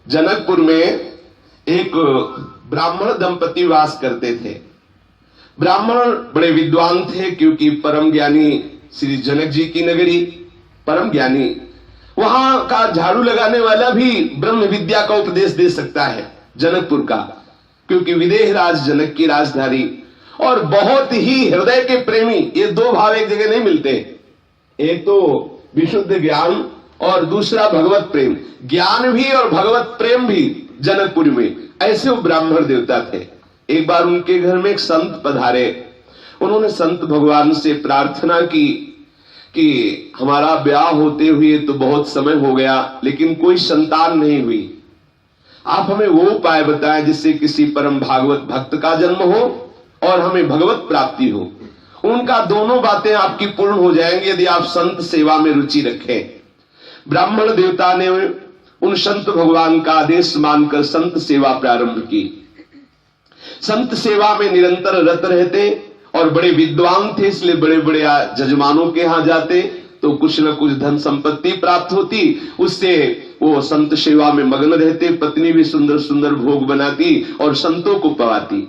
जनकपुर में एक ब्राह्मण दंपति वास करते थे। ब्राह्मण बड़े विद्वान थे, क्योंकि परम ज्ञानी श्री जनक जी की नगरी, परम ज्ञानी, वहां का झाड़ू लगाने वाला भी ब्रह्म विद्या का उपदेश दे सकता है जनकपुर का, क्योंकि विदेह राज जनक की राजधानी, और बहुत ही हृदय के प्रेमी। ये दो भाव एक जगह नहीं मिलते, एक तो विशुद्ध ज्ञान और दूसरा भगवत प्रेम। ज्ञान भी और भगवत प्रेम भी जनकपुर में, ऐसे वो ब्राह्मण देवता थे। एक बार उनके घर में एक संत पधारे। उन्होंने संत भगवान से प्रार्थना की कि हमारा ब्याह होते हुए तो बहुत समय हो गया, लेकिन कोई संतान नहीं हुई। आप हमें वो उपाय बताएं जिससे किसी परम भागवत भक्त का जन्म हो और हमें भगवत प्राप्ति हो। उनका दोनों बातें आपकी पूर्ण हो जाएंगी यदि आप संत सेवा में रुचि रखें। ब्राह्मण देवता ने उन संत भगवान का आदेश मानकर संत सेवा प्रारंभ की। संत सेवा में निरंतर रत रहते और बड़े विद्वान थे, इसलिए बड़े बड़े जजमानों के यहां जाते तो कुछ न कुछ धन संपत्ति प्राप्त होती, उससे वो संत सेवा में मग्न रहते। पत्नी भी सुंदर सुंदर भोग बनाती और संतों को पवाती।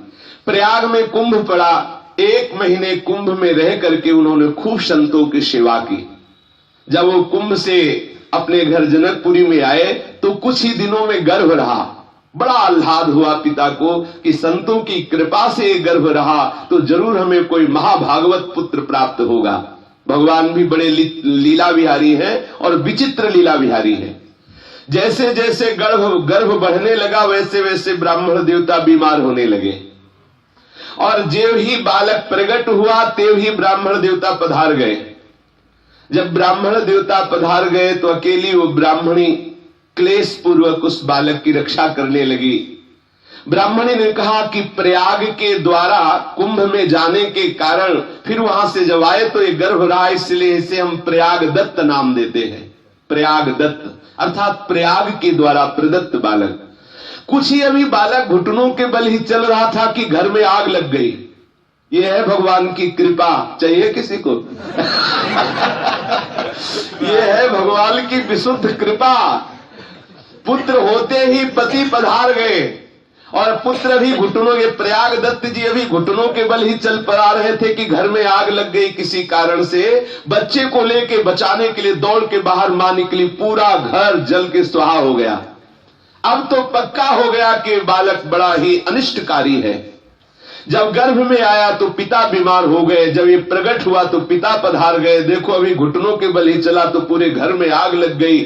प्रयाग में कुंभ पड़ा, 1 महीने कुंभ में रह करके उन्होंने खूब संतों की सेवा की। जब वो कुंभ से अपने घर जनकपुरी में आए तो कुछ ही दिनों में गर्भ रहा। बड़ा आह्लाद हुआ पिता को कि संतों की कृपा से गर्भ रहा तो जरूर हमें कोई महाभागवत पुत्र प्राप्त होगा। भगवान भी बड़े लीला विहारी हैं और विचित्र लीला विहारी हैं। जैसे जैसे गर्भ बढ़ने लगा वैसे वैसे ब्राह्मण देवता बीमार होने लगे, और जेव ही बालक प्रकट हुआ तेव ही ब्राह्मण देवता पधार गए। जब ब्राह्मण देवता पधार गए तो अकेली वो ब्राह्मणी क्लेश पूर्वक उस बालक की रक्षा करने लगी। ब्राह्मणी ने कहा कि प्रयाग के द्वारा कुंभ में जाने के कारण फिर वहां से जब आए तो ये गर्भ रहा, इसलिए इसे हम प्रयाग दत्त नाम देते हैं। प्रयाग दत्त अर्थात प्रयाग के द्वारा प्रदत्त बालक। कुछ ही अभी बालक घुटनों के बल ही चल रहा था कि घर में आग लग गई। यह है भगवान की कृपा। चाहिए किसी को? यह है भगवान की विशुद्ध कृपा। पुत्र होते ही पति पधार गए और पुत्र भी घुटनों के, प्रयाग दत्त जी अभी घुटनों के बल ही चल पड़ा रहे थे कि घर में आग लग गई किसी कारण से। बच्चे को लेके बचाने के लिए दौड़ के बाहर मां निकली, पूरा घर जल के सुहा हो गया। अब तो पक्का हो गया कि बालक बड़ा ही अनिष्टकारी है। जब गर्भ में आया तो पिता बीमार हो गए, जब ये प्रकट हुआ तो पिता पधार गए। देखो अभी घुटनों के बल ही चला तो पूरे घर में आग लग गई।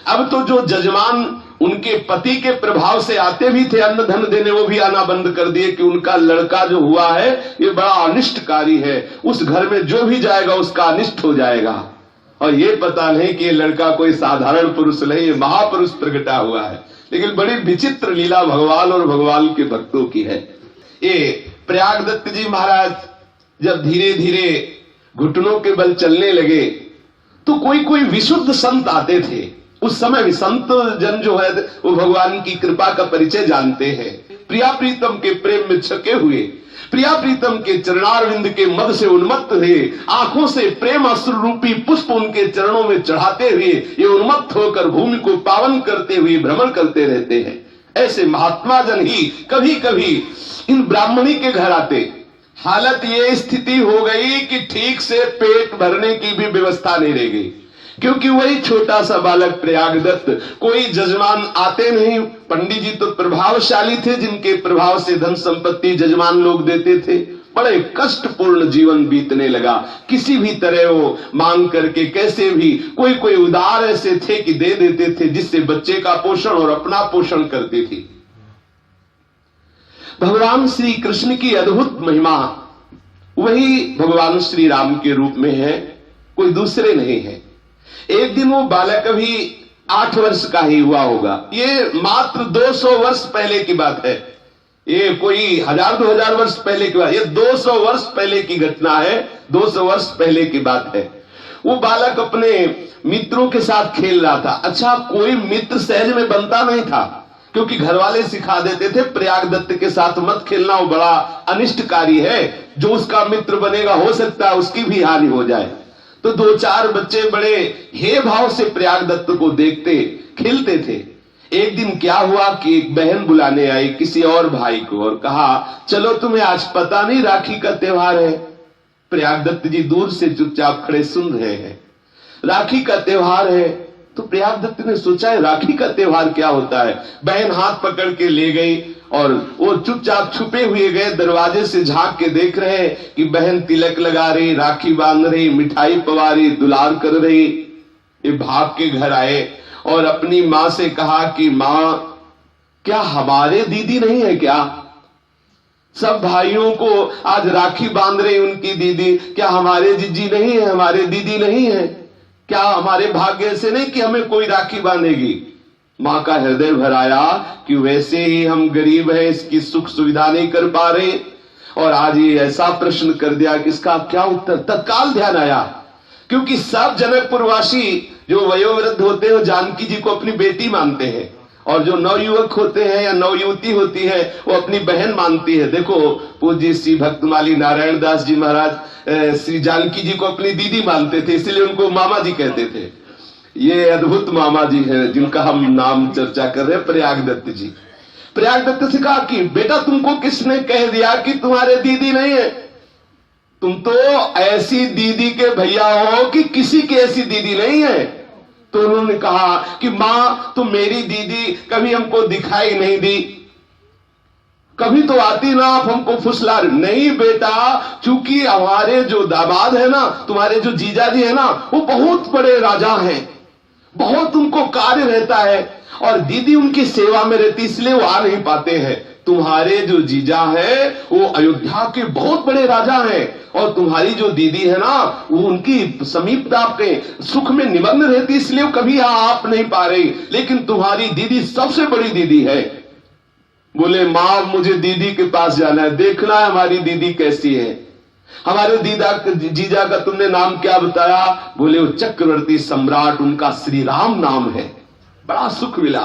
अब तो जो जजमान उनके पति के प्रभाव से आते भी थे अन्न धन देने, वो भी आना बंद कर दिए कि उनका लड़का जो हुआ है ये बड़ा अनिष्टकारी है, उस घर में जो भी जाएगा उसका अनिष्ट हो जाएगा। और ये पता नहीं कि ये लड़का कोई साधारण पुरुष नहीं, ये महापुरुष प्रगटा हुआ है। लेकिन बड़ी विचित्र लीला भगवान और भगवान के भक्तों की है। ये प्रयाग दत्त जी महाराज जब धीरे धीरे घुटनों के बल चलने लगे तो कोई कोई विशुद्ध संत आते थे। उस समय भी संत जन जो है वो भगवान की कृपा का परिचय जानते हैं। प्रिया प्रीतम के प्रेम में छके हुए, प्रिया प्रीतम के चरणारविंद के मद से उन्मत्त हुए, आंखों से प्रेम अश्रु रूपी पुष्प उनके चरणों में चढ़ाते हुए ये उन्मत्त होकर भूमि को पावन करते हुए भ्रमण करते रहते हैं। ऐसे महात्मा जन ही कभी कभी इन ब्राह्मणी के घर आते। हालत ये स्थिति हो गई कि ठीक से पेट भरने की भी व्यवस्था नहीं रह गई, क्योंकि वही छोटा सा बालक प्रयाग दत्त, कोई जजमान आते नहीं। पंडित जी तो प्रभावशाली थे, जिनके प्रभाव से धन संपत्ति जजमान लोग देते थे। बड़े कष्टपूर्ण जीवन बीतने लगा। किसी भी तरह वो मांग करके कैसे भी, कोई कोई उदार ऐसे थे कि दे देते थे, जिससे बच्चे का पोषण और अपना पोषण करते थे। भगवान श्री कृष्ण की अद्भुत महिमा वही भगवान श्री राम के रूप में है, कोई दूसरे नहीं है। एक दिन वो बालक अभी 8 वर्ष का ही हुआ होगा। ये मात्र 200 वर्ष पहले की बात है। ये कोई 1000-2000 वर्ष पहले की बात, ये 200 वर्ष पहले की घटना है। 200 वर्ष पहले की बात है। वो बालक अपने मित्रों के साथ खेल रहा था। अच्छा, कोई मित्र सहज में बनता नहीं था, क्योंकि घर वाले सिखा देते थे प्रयाग दत्त के साथ मत खेलना, वो बड़ा अनिष्टकारी है। जो उसका मित्र बनेगा हो सकता है उसकी भी हानि हो जाए। तो 2-4 बच्चे बड़े हे भाव से प्रयाग दत्त को देखते खेलते थे। एक दिन क्या हुआ कि एक बहन बुलाने आई किसी और भाई को और कहा, चलो तुम्हें आज पता नहीं राखी का त्योहार है। प्रयाग दत्त जी दूर से चुपचाप खड़े सुन रहे हैं, राखी का त्योहार है। तो प्रयाग दत्त ने सोचा है राखी का त्योहार क्या होता है। बहन हाथ पकड़ के ले गई और वो चुपचाप छुपे हुए गए, दरवाजे से झांक के देख रहे हैं कि बहन तिलक लगा रही, राखी बांध रही, मिठाई पवा रही, दुलार कर रही। ये भाग के घर आए और अपनी मां से कहा कि मां, क्या हमारे दीदी नहीं है क्या? सब भाइयों को आज राखी बांध रही उनकी दीदी, क्या हमारे जीजी नहीं है, हमारे दीदी नहीं है क्या? हमारे भाग्य से नहीं कि हमें कोई राखी बांधेगी। मां का हृदय भर आया कि वैसे ही हम गरीब हैं, इसकी सुख सुविधा नहीं कर पा रहे, और आज ये ऐसा प्रश्न कर दिया कि इसका क्या उत्तर। तत्काल ध्यान आया, क्योंकि सब जनकपुरवासी जो वयोवृद्ध होते हैं जानकी जी को अपनी बेटी मानते हैं, और जो नवयुवक होते हैं या नवयुवती होती है वो अपनी बहन मानती है। देखो पूज्य श्री भक्तमाली नारायण दास जी महाराज श्री जानकी जी को अपनी दीदी मानते थे, इसलिए उनको मामा जी कहते थे। ये अद्भुत मामा जी हैं जिनका हम नाम चर्चा कर रहे हैं, प्रयाग दत्त जी। प्रयाग दत्त से कहा कि बेटा तुमको किसने कह दिया कि तुम्हारे दीदी नहीं है? तुम तो ऐसी दीदी के भैया हो कि किसी की ऐसी दीदी नहीं है। तो उन्होंने कहा कि मां, तुम मेरी दीदी कभी हमको दिखाई नहीं दी, कभी तो आती ना, आप हमको फुसला रहे। नहीं बेटा, चूंकि हमारे जो दामाद है ना, तुम्हारे जो जीजा जी है ना, वो बहुत बड़े राजा हैं, बहुत उनको कार्य रहता है और दीदी उनकी सेवा में रहती, इसलिए वो आ नहीं पाते हैं। तुम्हारे जो जीजा है वो अयोध्या के बहुत बड़े राजा हैं, और तुम्हारी जो दीदी है ना वो उनकी समीपता के सुख में निमग्न रहती, इसलिए वो कभी आप नहीं पा रही, लेकिन तुम्हारी दीदी सबसे बड़ी दीदी है। बोले मां, मुझे दीदी के पास जाना है, देखना है हमारी दीदी कैसी है। हमारे जीजा का तुमने नाम क्या बताया? बोले वो चक्रवर्ती सम्राट, उनका श्री राम नाम है। बड़ा सुख मिला,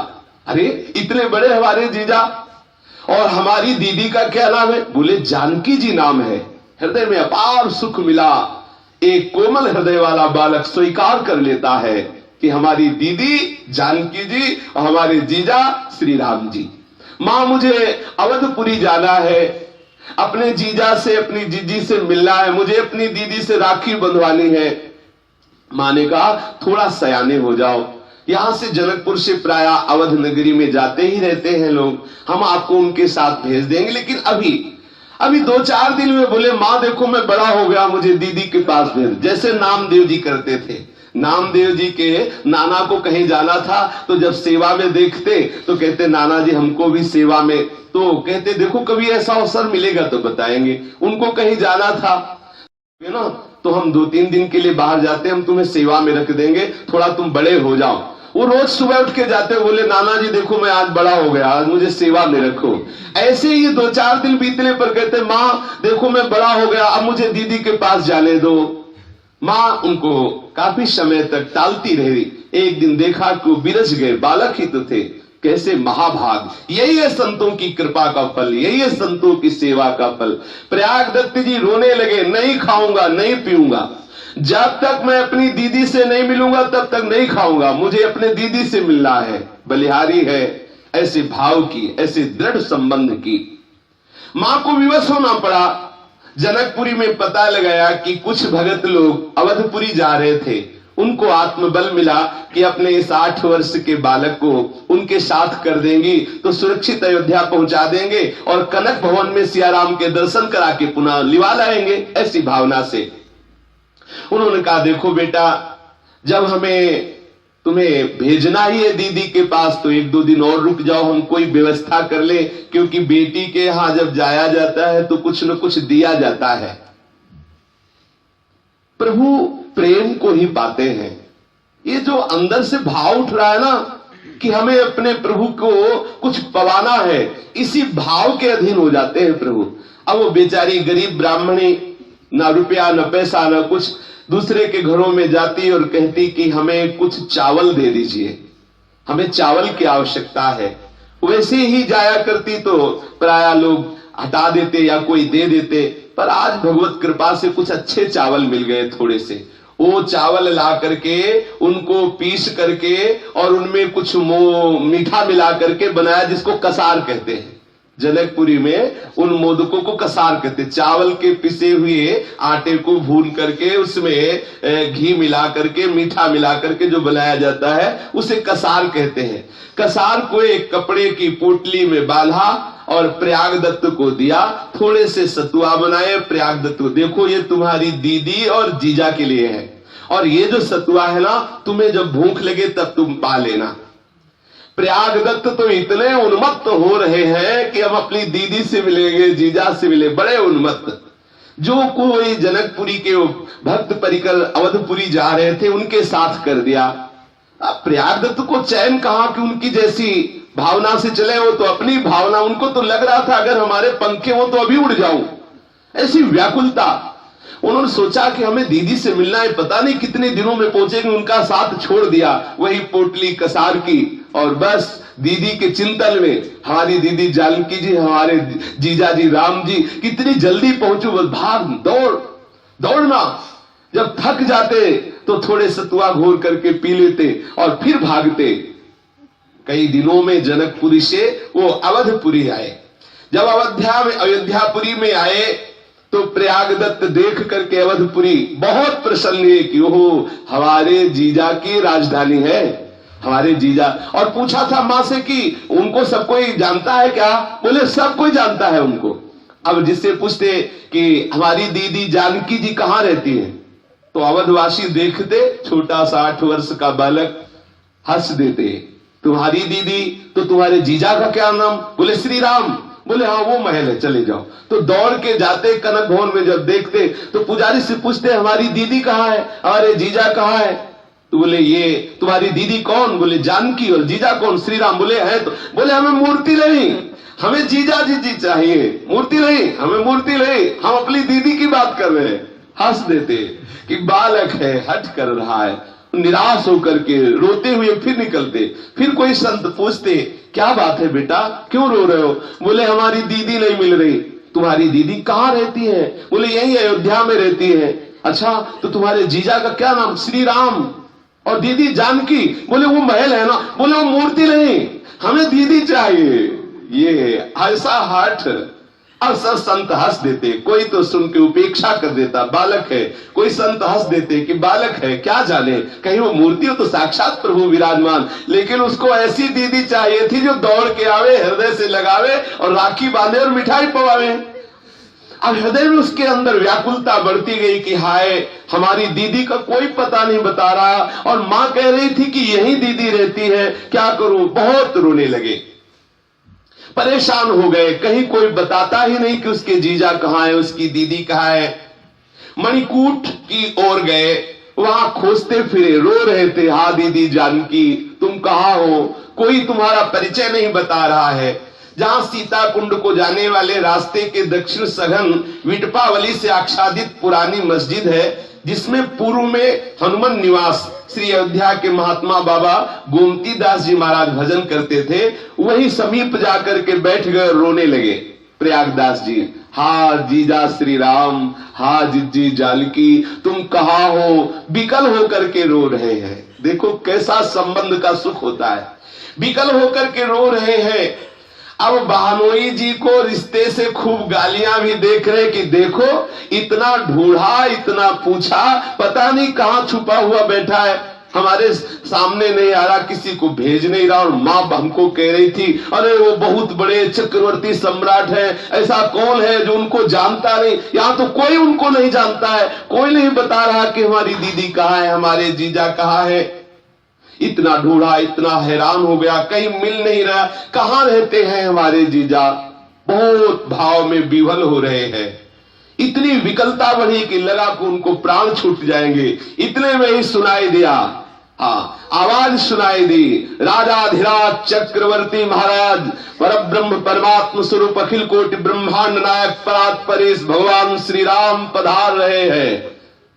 अरे इतने बड़े हमारे जीजा, और हमारी दीदी का क्या नाम है? बोले जानकी जी नाम है। हृदय में अपार सुख मिला। एक कोमल हृदय वाला बालक स्वीकार कर लेता है कि हमारी दीदी जानकी जी और हमारे जीजा श्री राम जी। मां, मुझे अवधपुरी जाना है, अपने जीजा से अपनी जीजी से मिलना है, मुझे अपनी दीदी से राखी बंधवानी है। मां ने कहा थोड़ा सयाने हो जाओ, यहां से जनकपुर से प्राय अवध नगरी में जाते ही रहते हैं लोग, हम आपको उनके साथ भेज देंगे, लेकिन अभी 2-4 दिन में। बोले मां देखो मैं बड़ा हो गया, मुझे दीदी के पास भेज। जैसे नामदेव जी करते थे, नामदेव जी के नाना को कहीं जाना था तो जब सेवा में देखते तो कहते नाना जी हमको भी सेवा में, तो कहते देखो कभी ऐसा अवसर मिलेगा तो बताएंगे। उनको कहीं जाना था ना तो हम 2-3 दिन के लिए बाहर जाते, हम तुम्हें सेवा में रख देंगे, थोड़ा तुम बड़े हो जाओ। वो रोज सुबह उठ के जाते, बोले नाना जी देखो मैं आज बड़ा हो गया, आज मुझे सेवा में रखो। ऐसे ही 2-4 दिन बीतने पर कहते मां देखो मैं बड़ा हो गया, अब मुझे दीदी के पास जाने दो। मां उनको काफी समय तक टालती रही। एक दिन देखा कि वो बिरज गए, बालक ही तो थे, कैसे महाभाग। यही है संतों की कृपा का फल, यही है संतों की सेवा का फल। प्रयाग दत्त जी रोने लगे, नहीं खाऊंगा, नहीं पीऊंगा, जब तक मैं अपनी दीदी से नहीं मिलूंगा तब तक नहीं खाऊंगा, मुझे अपने दीदी से मिलना है। बलिहारी है ऐसे भाव की, ऐसे दृढ़ संबंध की। मां को विवश होना पड़ा। जनकपुरी में पता लगाया कि कुछ भगत लोग अवधपुरी जा रहे थे, उनको आत्मबल मिला कि अपने इस 8 वर्ष के बालक को उनके साथ कर देंगी तो सुरक्षित अयोध्या पहुंचा देंगे और कनक भवन में सियाराम के दर्शन करा के पुनः लिवा लाएंगे। ऐसी भावना से उन्होंने कहा देखो बेटा, जब हमें तुम्हें भेजना ही है दीदी के पास तो 1-2 दिन और रुक जाओ, हम कोई व्यवस्था कर ले, क्योंकि बेटी के यहां जब जाया जाता है तो कुछ न कुछ दिया जाता है। प्रभु प्रेम को ही पाते हैं। ये जो अंदर से भाव उठ रहा है ना कि हमें अपने प्रभु को कुछ पवाना है, इसी भाव के अधीन हो जाते हैं प्रभु। अब वो बेचारी गरीब ब्राह्मणी, ना रुपया न पैसा न कुछ, दूसरे के घरों में जाती और कहती कि हमें कुछ चावल दे दीजिए, हमें चावल की आवश्यकता है। वैसे ही जाया करती तो प्राय लोग हटा देते या कोई दे देते, पर आज भगवत कृपा से कुछ अच्छे चावल मिल गए थोड़े से। वो चावल ला करके उनको पीस करके और उनमें कुछ मीठा मिला करके बनाया, जिसको कसार कहते हैं। जनकपुरी में उन मोदकों को कसार कहते हैं। चावल के पिसे हुए आटे को भून करके उसमें घी मिला करके मीठा मिला करके जो बनाया जाता है उसे कसार कहते हैं। कसार को एक कपड़े की पोटली में बांधा और प्रयागदत्त को दिया, थोड़े से सतुआ बनाए। प्रयागदत्त को, देखो ये तुम्हारी दीदी और जीजा के लिए है, और ये जो सतुआ है ना, तुम्हें जब भूख लगे तब तुम पा लेना। प्रयागदत्त तो इतने उन्मत्त हो रहे हैं कि हम अपनी दीदी से मिलेंगे, जीजा से मिले, बड़े उन्मत्त। जो कोई जनकपुरी के भक्त परिकर अवधपुरी जा रहे थे उनके साथ कर दिया। अब प्रयागदत्त को चैन कहां कि उनकी जैसी भावना से चले, वो तो अपनी भावना, उनको तो लग रहा था अगर हमारे पंखे हो तो अभी उड़ जाऊं, ऐसी व्याकुलता। उन्होंने सोचा कि हमें दीदी से मिलना है, पता नहीं कितने दिनों में पहुंचेंगे, उनका साथ छोड़ दिया वही पोटली कसार की, और बस दीदी के चिंतन में हमारी दीदी जानकी जी, हमारे जीजा जी राम जी कितनी जल्दी पहुंचू, बस भाग दौड़ना। जब थक जाते तो थोड़े सतुआ घोर करके पी लेते और फिर भागते। कई दिनों में जनकपुरी से वो अवधपुरी आए। जब अयोध्यापुरी में आए तो प्रयागदत्त देख करके अवधपुरी बहुत प्रसन्न है कि ओहो हमारे जीजा की राजधानी है, हमारे जीजा। और पूछा था मां से कि उनको सब कोई जानता है क्या? बोले सब कोई जानता है उनको। अब जिससे पूछते कि हमारी दीदी जानकी जी कहां रहती है, तो अवधवासी देखते छोटा सा 8 वर्ष का बालक हंस देते, तुम्हारी दीदी तो तुम्हारे जीजा का क्या नाम? बोले श्री राम। बोले हाँ वो महल है, चले जाओ। तो दौड़ के जाते कनक भवन में, जब देखते तो पुजारी से पूछते हमारी दीदी कहाँ है, हमारे जीजा कहाँ है? तो बोले ये तुम्हारी दीदी कौन? बोले जानकी। और जीजा कौन? श्री राम। बोले है तो? बोले हमें मूर्ति नहीं, हमें जीजा जी चाहिए, मूर्ति नहीं, हमें मूर्ति नहीं, हम अपनी दीदी की बात कर रहे हैं। हंस देते कि बालक है, हट कर रहा है। निराश होकर के रोते हुए फिर निकलते। फिर कोई संत पूछते क्या बात है बेटा, क्यों रो रहे हो? बोले हमारी दीदी नहीं मिल रही। तुम्हारी दीदी कहाँ रहती है? बोले यही अयोध्या में रहती है। अच्छा तो तुम्हारे जीजा का क्या नाम? श्री राम। और दीदी जानकी। बोले वो महल है ना। बोले वो मूर्ति नहीं, हमें दीदी चाहिए। ये ऐसा हठ। अब सब संत हंस देते, कोई तो सुन के उपेक्षा कर देता, बालक है। कोई संत हंस देते कि बालक है, क्या जाने कहीं वो मूर्ति हो तो साक्षात प्रभु विराजमान। लेकिन उसको ऐसी दीदी चाहिए थी जो दौड़ के आवे, हृदय से लगावे और राखी बांधे और मिठाई पवावे। अब हृदय में उसके अंदर व्याकुलता बढ़ती गई कि हाय हमारी दीदी का कोई पता नहीं बता रहा, और मां कह रही थी कि यही दीदी रहती है, क्या करूं? बहुत रोने लगे, परेशान हो गए। कहीं कोई बताता ही नहीं कि उसके जीजा कहाँ है, उसकी दीदी कहाँ है। मणिकूट की ओर गए, वहां खोजते फिरे, रो रहे थे, हाँ दीदी जानकी तुम कहाँ हो? कोई तुम्हारा परिचय नहीं बता रहा है। जहां सीता कुंड को जाने वाले रास्ते के दक्षिण सघन विटपावली से आच्छादित पुरानी मस्जिद है, जिसमें पूर्व में हनुमान निवास श्री अयोध्या के महात्मा बाबा गोमती दास जी महाराज भजन करते थे, वही समीप जाकर के बैठ गए, रोने लगे प्रयागदास जी। हा जीजा श्री राम, हा जीजी जानकी तुम कहाँ हो? विकल होकर के रो रहे हैं। देखो कैसा संबंध का सुख होता है। विकल होकर के रो रहे हैं। अब बहनोई जी को रिश्ते से खूब गालियां भी देख रहे कि देखो इतना ढूंढा, इतना पूछा, पता नहीं कहां छुपा हुआ बैठा है, हमारे सामने नहीं आ रहा, किसी को भेज नहीं रहा। और मां हमको कह रही थी अरे वो बहुत बड़े चक्रवर्ती सम्राट है, ऐसा कौन है जो उनको जानता नहीं? यहाँ तो कोई उनको नहीं जानता है, कोई नहीं बता रहा कि हमारी दीदी कहाँ है, हमारे जीजा कहाँ है। इतना ढूंढा, इतना हैरान हो गया, कहीं मिल नहीं रहा, कहाँ रहते हैं हमारे जीजा। बहुत भाव में विवल हो रहे हैं। इतनी विकलता बढ़ी कि लगा कि उनको प्राण छूट जाएंगे। इतने में ही सुनाई दिया, हाँ आवाज सुनाई दी, राजाधिराज चक्रवर्ती महाराज परब्रह्म परमात्म स्वरूप अखिल कोटि ब्रह्मांड नायक परात परेश भगवान श्री राम पधार रहे हैं।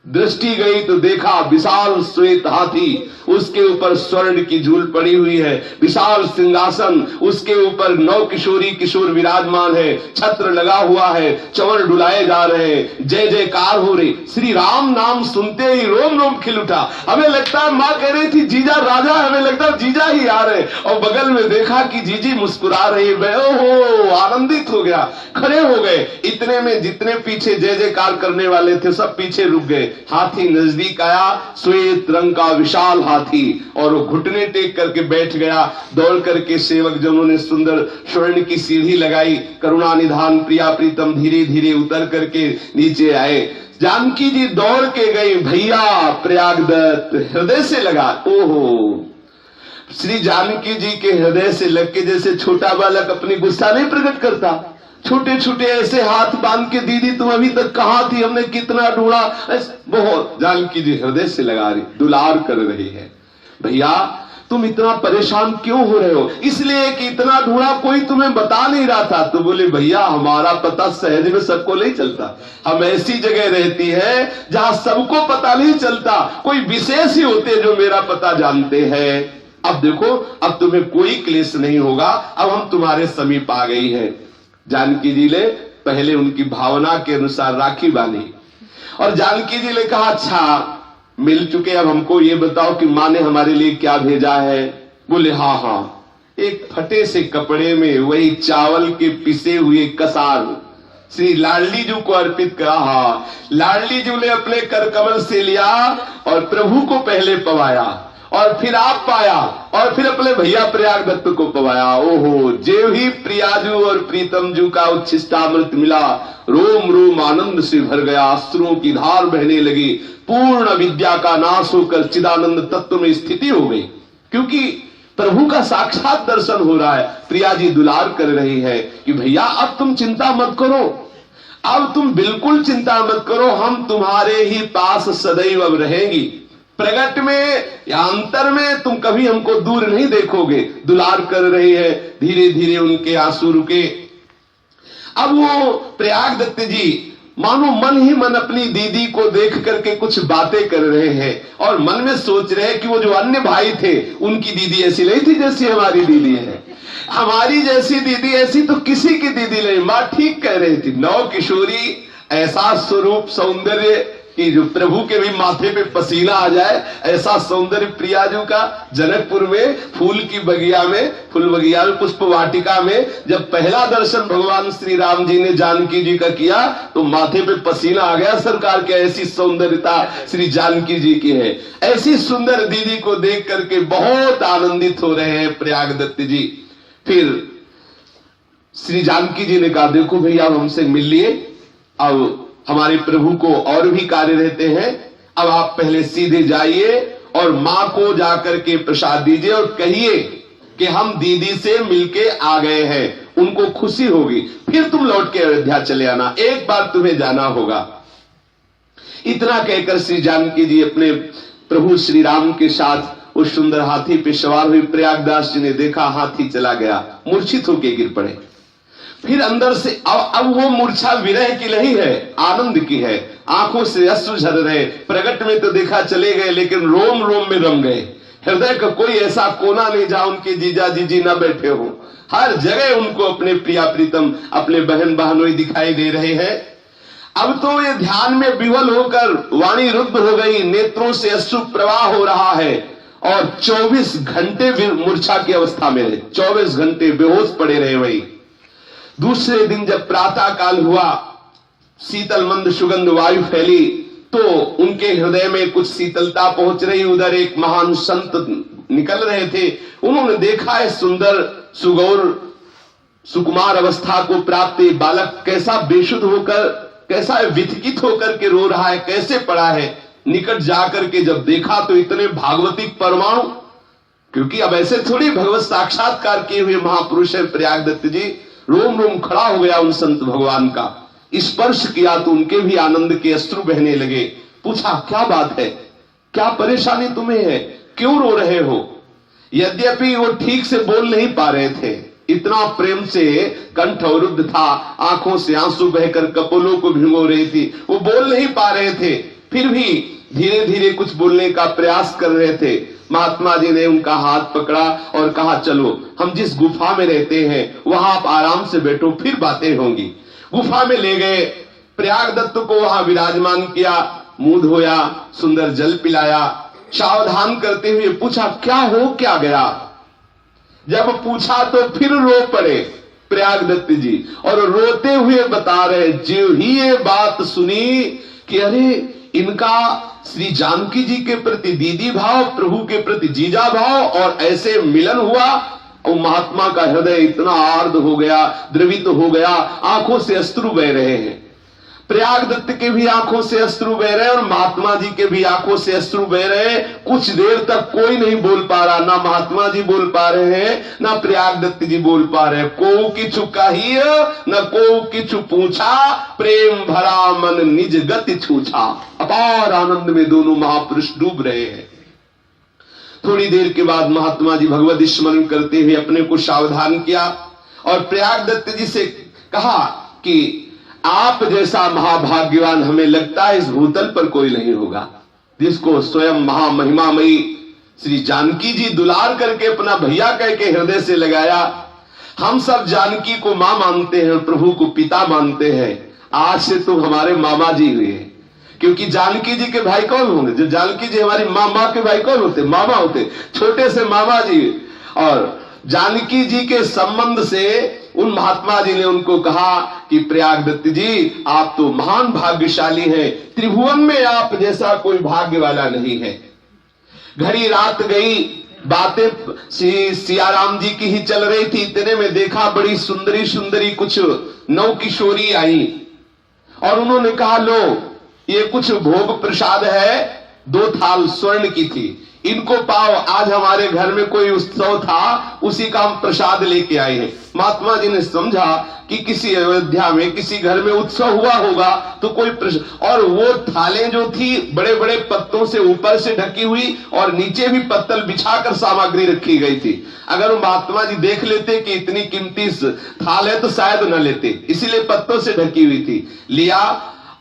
दृष्टि गई तो देखा विशाल श्वेत हाथी, उसके ऊपर स्वर्ण की झूल पड़ी हुई है, विशाल सिंहासन, उसके ऊपर 9 किशोरी किशोर विराजमान है, छत्र लगा हुआ है, चवर डुलाए जा रहे हैं, जय जयकार हो रही। श्री राम नाम सुनते ही रोम रोम खिल उठा। हमें लगता है मां कह रही थी जीजा राजा, हमें लगता है जीजा ही आ रहे, और बगल में देखा कि जीजी मुस्कुरा रही। ओहो, आनंदित हो गया, खड़े हो गए। इतने में जितने पीछे जय जयकार करने वाले थे सब पीछे रुक गए। हाथी नजदीक आया, श्वेत रंग का विशाल हाथी, और वो घुटने टेक करके बैठ गया। दौड़ करके सेवक जनों ने सुंदर स्वर्ण की सीढ़ी लगाई। करुणा निधान प्रिया प्रीतम धीरे धीरे उतर करके नीचे आए। जानकी जी दौड़ के गई, भैया प्रयागदत्त हृदय से लगा। ओहो, श्री जानकी जी के हृदय से लग के जैसे छोटा बालक अपनी गुस्सा नहीं प्रकट करता, छोटे छोटे ऐसे हाथ बांध के, दीदी तुम अभी तक कहां थी, हमने कितना ढूंढा। बहुत जानकी जी हृदय से लगा रही, दुलार कर रही है। भैया तुम इतना परेशान क्यों हो रहे हो? इसलिए कि इतना ढूंढा, कोई तुम्हें बता नहीं रहा था। तो बोले भैया हमारा पता सहज में सबको नहीं चलता, हम ऐसी जगह रहती है जहां सबको पता नहीं चलता, कोई विशेष ही होते जो मेरा पता जानते हैं। अब देखो, अब तुम्हें कोई क्लेश नहीं होगा, अब हम तुम्हारे समीप आ गई है। जानकी जी ने पहले उनकी भावना के अनुसार राखी बांधी, और जानकी जी ने कहा अच्छा मिल चुके, अब हमको ये बताओ कि माँ ने हमारे लिए क्या भेजा है। बोले हाँ हाँ, एक फटे से कपड़े में वही चावल के पिसे हुए कसार श्री लाडली जी को अर्पित करा। हाँ, लाडली जी ने अपने कर कमल से लिया और प्रभु को पहले पवाया, और फिर आप पाया, और फिर अपने भैया प्रयागदत्त को पवाया। ओहो, जेव ही प्रियाजू और प्रीतमजू का उच्छिष्टामृत मिला, रोम रोम आनंद से भर गया, अश्रुओं की धार बहने लगी, पूर्ण विद्या का नाश होकर चिदानंद तत्व में स्थिति हो गई। क्योंकि प्रभु का साक्षात दर्शन हो रहा है। प्रिया जी दुलार कर रही है कि भैया अब तुम चिंता मत करो, अब तुम बिल्कुल चिंता मत करो, हम तुम्हारे ही पास सदैव अब रहेंगी। प्रगट में या अंतर में तुम कभी हमको दूर नहीं देखोगे। दुलार कर रही है। धीरे धीरे उनके आंसू रुके। अब वो प्रयागदत्त जी मानो मन ही मन अपनी दीदी को देख करके कुछ बातें कर रहे हैं, और मन में सोच रहे हैं कि वो जो अन्य भाई थे उनकी दीदी ऐसी नहीं थी जैसी हमारी दीदी है, हमारी जैसी दीदी ऐसी तो किसी की दीदी नहीं। माँ ठीक कह रही थी, 9 किशोरी, ऐसा स्वरूप सौंदर्य कि जो प्रभु के भी माथे पे पसीना आ जाए, ऐसा सौंदर्य प्रियाजू का। जनकपुर में फूल की बगिया में, फूल बगिया में, पुष्प वाटिका में जब पहला दर्शन भगवान श्री राम जी ने जानकी जी का किया तो माथे पे पसीना आ गया सरकार के। ऐसी सौंदर्यता श्री जानकी जी की है। ऐसी सुंदर दीदी को देख करके बहुत आनंदित हो रहे हैं प्रयागदत्त जी। फिर श्री जानकी जी ने कहा देखो भैया हमसे मिल लिए, अब हमारे प्रभु को और भी कार्य रहते हैं, अब आप पहले सीधे जाइए और मां को जाकर के प्रसाद दीजिए और कहिए कि हम दीदी से मिलके आ गए हैं, उनको खुशी होगी। फिर तुम लौट के अयोध्या चले आना, एक बार तुम्हें जाना होगा। इतना कहकर श्री जानकी जी अपने प्रभु श्री राम के साथ उस सुंदर हाथी पे सवार हुई। प्रयागदास जी ने देखा हाथी चला गया, मूर्छित होकर गिर पड़े। फिर अंदर से अब वो मूर्छा विरह की नहीं है, आनंद की है। आंखों से अश्रु झर रहे। प्रगट में तो देखा चले गए, लेकिन रोम रोम में रम गए। हृदय का कोई ऐसा कोना नहीं जहां उनके जीजा जीजी न बैठे हो। हर जगह उनको अपने प्रिया प्रीतम, अपने बहन बहनोई दिखाई दे रहे हैं। अब तो ये ध्यान में विवल होकर वाणी रुद्ध हो गई, नेत्रों से अश्रु प्रवाह हो रहा है, और 24 घंटे मूर्छा की अवस्था में रहे। 24 घंटे बेहोश पड़े रहे वही। दूसरे दिन जब प्रातः काल हुआ, शीतल मंद सुगंध वायु फैली, तो उनके हृदय में कुछ शीतलता पहुंच रही। उधर एक महान संत निकल रहे थे। उन्होंने देखा है सुंदर सुगौर सुकुमार अवस्था को प्राप्त बालक कैसा बेशुद्ध होकर, कैसा विचकित होकर के रो रहा है, कैसे पड़ा है। निकट जाकर के जब देखा तो इतने भागवतिक परमाणु, क्योंकि अब ऐसे थोड़ी भगवत साक्षात्कार किए हुए महापुरुष है प्रयागदत्त जी। रोम रोम खड़ा हो गया उन संत भगवान का। स्पर्श किया तो उनके भी आनंद के अश्रु बहने लगे। पूछा क्या बात है, क्या परेशानी तुम्हें है, क्यों रो रहे हो। यद्यपि वो ठीक से बोल नहीं पा रहे थे, इतना प्रेम से कंठ अवरुद्ध था, आंखों से आंसू बहकर कपोलों को भिगो रही थी, वो बोल नहीं पा रहे थे। फिर भी धीरे धीरे कुछ बोलने का प्रयास कर रहे थे। महात्मा जी ने उनका हाथ पकड़ा और कहा, चलो हम जिस गुफा में रहते हैं वहां आप आराम से बैठो, फिर बातें होंगी। गुफा में ले गए, प्रयागदत्त को वहां विराजमान किया, मुंह धोया, सुंदर जल पिलाया, सावधान करते हुए पूछा, क्या हो क्या गया? जब पूछा तो फिर रो पड़े प्रयागदत्त जी, और रोते हुए बता रहे, जो ही ये बात सुनी कि अरे इनका श्री जानकी जी के प्रति दीदी भाव, प्रभु के प्रति जीजा भाव, और ऐसे मिलन हुआ, और महात्मा का हृदय इतना आर्द्र हो गया, द्रवित हो गया, आंखों से अश्रु बह रहे हैं। प्रयागदत्त के भी आंखों से अश्रु बह रहे और महात्मा जी के भी आंखों से अश्रु बह रहे। कुछ देर तक कोई नहीं बोल पा रहा, ना महात्मा जी बोल पा रहे हैं, ना प्रयागदत्त जी बोल पा रहे हैं। को किछु कहिय न को किछु पूछा, प्रेम भरा मन निज गति छूछा। अपार आनंद में दोनों महापुरुष डूब रहे हैं। थोड़ी देर के बाद महात्मा जी भगवत स्मरण करते हुए अपने को सावधान किया और प्रयागदत्त जी से कहा कि आप जैसा महाभाग्यवान हमें लगता है इस भूतल पर कोई नहीं होगा, जिसको स्वयं महामहिमामयी श्री जानकी जी दुलार करके अपना भैया कह के हृदय से लगाया। हम सब जानकी को मां मानते हैं, प्रभु को पिता मानते हैं। आज से तो हमारे मामा जी हुए, क्योंकि जानकी जी के भाई कौन होंगे? जो जानकी जी हमारी माँ के भाई कौन होते? मामा होते, छोटे से मामा जी। और जानकी जी के संबंध से उन महात्मा जी ने उनको कहा कि प्रयागदत्त जी आप तो महान भाग्यशाली हैं, त्रिभुवन में आप जैसा कोई भाग्य वाला नहीं है। घड़ी रात गई, बातें सियाराम जी की ही चल रही थी। इतने में देखा बड़ी सुंदरी सुंदरी कुछ नौ किशोरी आई और उन्होंने कहा, लो ये कुछ भोग प्रसाद है, 2 थाल स्वर्ण की थी, इनको पाओ, आज हमारे घर में कोई उत्सव था, उसी का हम प्रसाद लेके आए हैं। महात्मा जी ने समझा कि किसी अयोध्या में किसी घर में उत्सव हुआ होगा तो कोई और वो थालें जो थी बड़े बड़े पत्तों से ऊपर से ढकी हुई और नीचे भी पत्तल बिछाकर सामग्री रखी गई थी। अगर वो महात्मा जी देख लेते कि इतनी कीमती थाल है तो शायद न लेते, इसीलिए पत्तों से ढकी हुई थी। लिया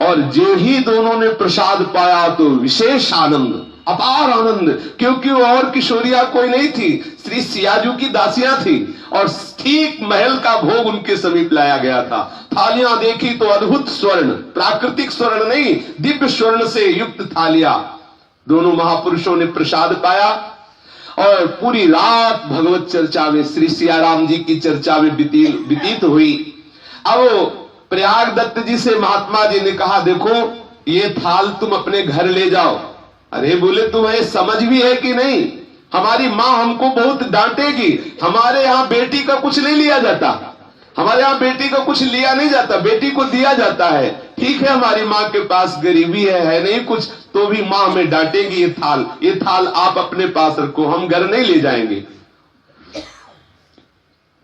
और जो ही दोनों ने प्रसाद पाया तो विशेष आनंद, अपार आनंद, क्योंकि वो और किशोरिया कोई नहीं थी, श्री सियाजू की दासियां थी और ठीक महल का भोग उनके समीप लाया गया था। थालियां देखी तो अद्भुत स्वर्ण, प्राकृतिक स्वर्ण नहीं, दिव्य स्वर्ण से युक्त थालियां। दोनों महापुरुषों ने प्रसाद पाया और पूरी रात भगवत चर्चा में, श्री सियाराम जी की चर्चा में व्यतीत हुई। अब प्रयागदत्त जी से महात्मा जी ने कहा, देखो ये थाल तुम अपने घर ले जाओ। अरे बोले, तुम्हें समझ भी है कि नहीं? हमारी माँ हमको बहुत डांटेगी, हमारे यहाँ बेटी का कुछ नहीं लिया जाता, हमारे यहाँ बेटी का कुछ लिया नहीं जाता, बेटी को दिया जाता है। ठीक है हमारी माँ के पास गरीबी है नहीं कुछ, तो भी माँ हमें डांटेगी। ये थाल आप अपने पास रखो, हम घर नहीं ले जाएंगे।